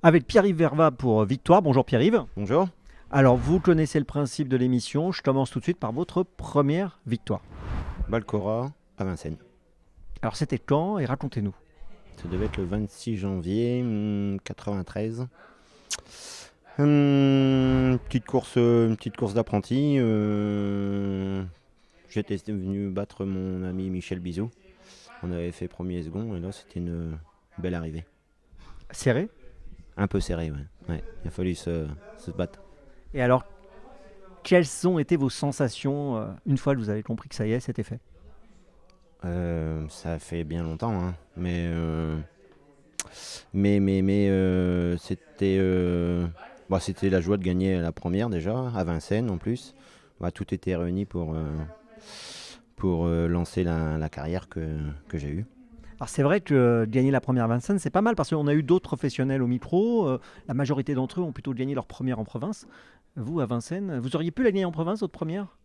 avec Pierre-Yves Verva pour Victoire. Bonjour Pierre-Yves. Bonjour. Alors vous connaissez le principe de l'émission, je commence tout de suite par votre première victoire. Balcora à Vincennes. Alors c'était quand et racontez-nous. Ça devait être le 26 janvier 93. Une petite course d'apprenti. J'étais venu battre mon ami Michel Bizot. On avait fait premier et second et là c'était une belle arrivée. Serré. Un peu serré, ouais. Ouais, il a fallu se battre. Et alors, quelles ont été vos sensations une fois que vous avez compris que ça y est, c'était fait? Ça fait bien longtemps, hein. C'était la joie de gagner la première déjà, à Vincennes en plus. Bah, tout était réuni pour lancer la carrière que j'ai eue. Alors c'est vrai que gagner la première Vincennes, c'est pas mal parce qu'on a eu d'autres professionnels au micro. La majorité d'entre eux ont plutôt gagné leur première en province. Vous, à Vincennes, vous auriez pu la gagner en province, votre première?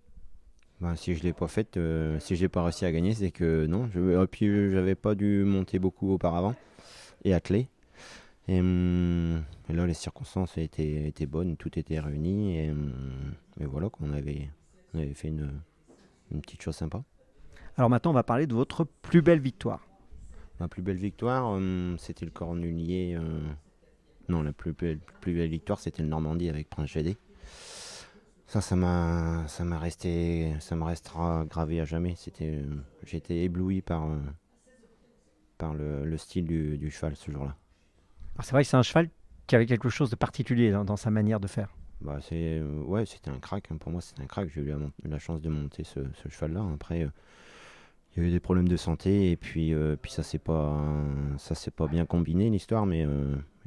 Bah, si je l'ai pas faite, si j'ai pas réussi à gagner, c'est que non. Et puis j'avais pas dû monter beaucoup auparavant et atteler. Et là, les circonstances étaient bonnes, tout était réuni. Et voilà on avait fait une petite chose sympa. Alors maintenant, on va parler de votre plus belle victoire. Ma plus belle victoire, c'était le Cornulier. Non, la plus belle victoire, c'était le Normandie avec Prince Gédé. Ça me restera gravé à jamais. J'étais ébloui par le style du cheval ce jour-là. Alors c'est vrai que c'est un cheval qui avait quelque chose de particulier dans sa manière de faire. Bah, ouais, c'était un crack, hein. Pour moi, c'était un crack. J'ai eu la chance de monter ce cheval-là. Après, il y a eu des problèmes de santé et puis ça s'est pas bien combiné l'histoire, mais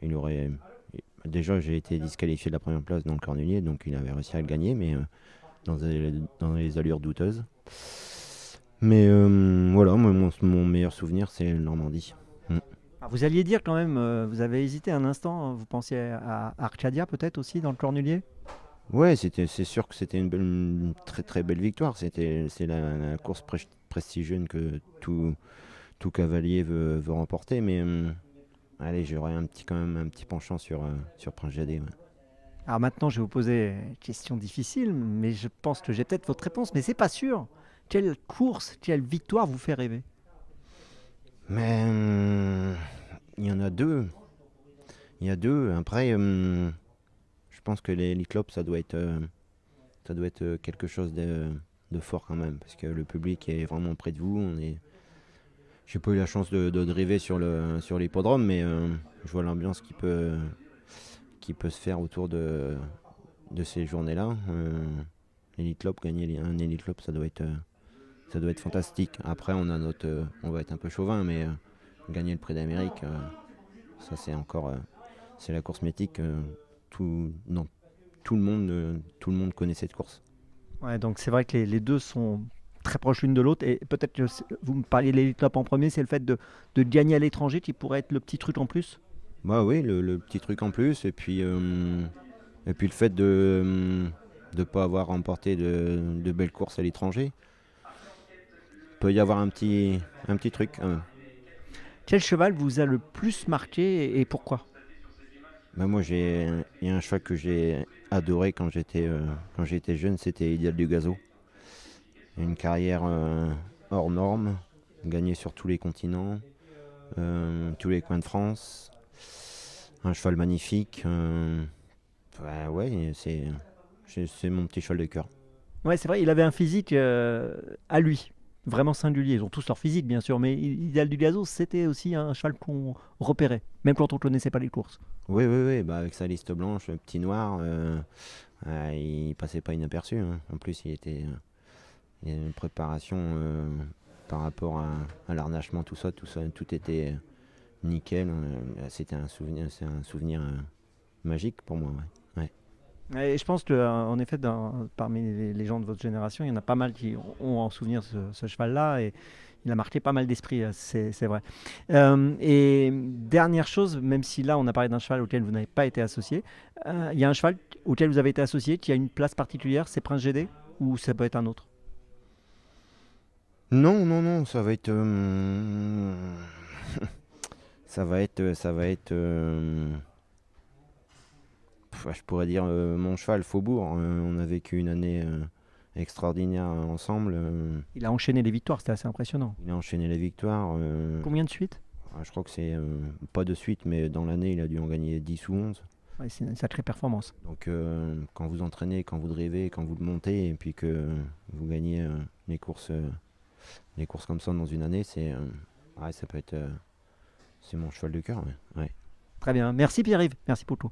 il aurait. Déjà, j'ai été disqualifié de la première place dans le Cornulier, donc il avait réussi à le gagner, mais dans les allures douteuses. Mais voilà, mon meilleur souvenir, c'est le Normandie. Mm. Alors, vous alliez dire quand même, vous avez hésité un instant, vous pensiez à Arcadia peut-être aussi dans le Cornulier. Ouais, c'est sûr que c'était une très très belle victoire. C'est la course prestigieuse que tout cavalier veut remporter, mais allez, j'aurais quand même un petit penchant sur Prince Jadé. Ouais. Alors maintenant, je vais vous poser une question difficile, mais je pense que j'ai peut-être votre réponse, mais c'est pas sûr. Quelle course, quelle victoire vous fait rêver? Mais il y en a deux. Il y a deux. Après, je pense que les Clubs, ça doit être quelque chose de fort quand même, parce que le public est vraiment près de vous. J'ai pas eu la chance de driver sur l'hippodrome, mais je vois l'ambiance qui peut se faire autour de ces journées-là. Elite Club, gagner un Elite Club, ça doit être fantastique. Après, on va être un peu chauvin, mais gagner le Prix d'Amérique, ça c'est encore, c'est la course mythique. Non, tout le monde connaît cette course. Ouais, donc c'est vrai que les deux sont très proches l'une de l'autre, et peut-être que vous me parliez de l'Elite Club en premier, c'est le fait de gagner à l'étranger qui pourrait être le petit truc en plus. Bah oui, le petit truc en plus, et puis le fait de ne pas avoir remporté de belles courses à l'étranger, peut y avoir un petit truc. Quel cheval vous a le plus marqué et pourquoi? Bah moi, il y a un cheval que j'ai adoré quand j'étais jeune, c'était Ideal du Gazo. Une carrière hors norme, gagné sur tous les continents, tous les coins de France. Un cheval magnifique. Bah ouais, c'est mon petit cheval de cœur. Ouais, c'est vrai, il avait un physique à lui, vraiment singulier. Ils ont tous leur physique, bien sûr, mais Idéal du Gazo, c'était aussi un cheval qu'on repérait, même quand on connaissait pas les courses. Oui, oui, oui, bah avec sa liste blanche, petit noir, il passait pas inaperçu, hein. En plus, il y a une préparation par rapport à l'arnachement, tout ça, tout était nickel. C'est un souvenir magique pour moi. Ouais. Ouais. Et je pense que, en effet, parmi les gens de votre génération, il y en a pas mal qui ont en souvenir ce cheval-là, et il a marqué pas mal d'esprit, c'est vrai. Et dernière chose, même si là on a parlé d'un cheval auquel vous n'avez pas été associé, il y a un cheval auquel vous avez été associé qui a une place particulière, c'est Prince GD, ou ça peut être un autre? Non, non, non, ça va être je pourrais dire mon cheval Faubourg. On a vécu une année extraordinaire ensemble. Il a enchaîné les victoires, c'était assez impressionnant. Il a enchaîné les victoires. Combien de suites? Je crois que c'est pas de suite, mais dans l'année, il a dû en gagner 10 ou 11. Ouais, c'est une sacrée performance. Donc quand vous entraînez, quand vous drivez, quand vous le montez, et puis que vous gagnez les courses comme ça dans une année, ça peut être... c'est mon cheval de cœur. Ouais. Ouais. Très bien. Merci Pierre-Yves. Merci pour tout.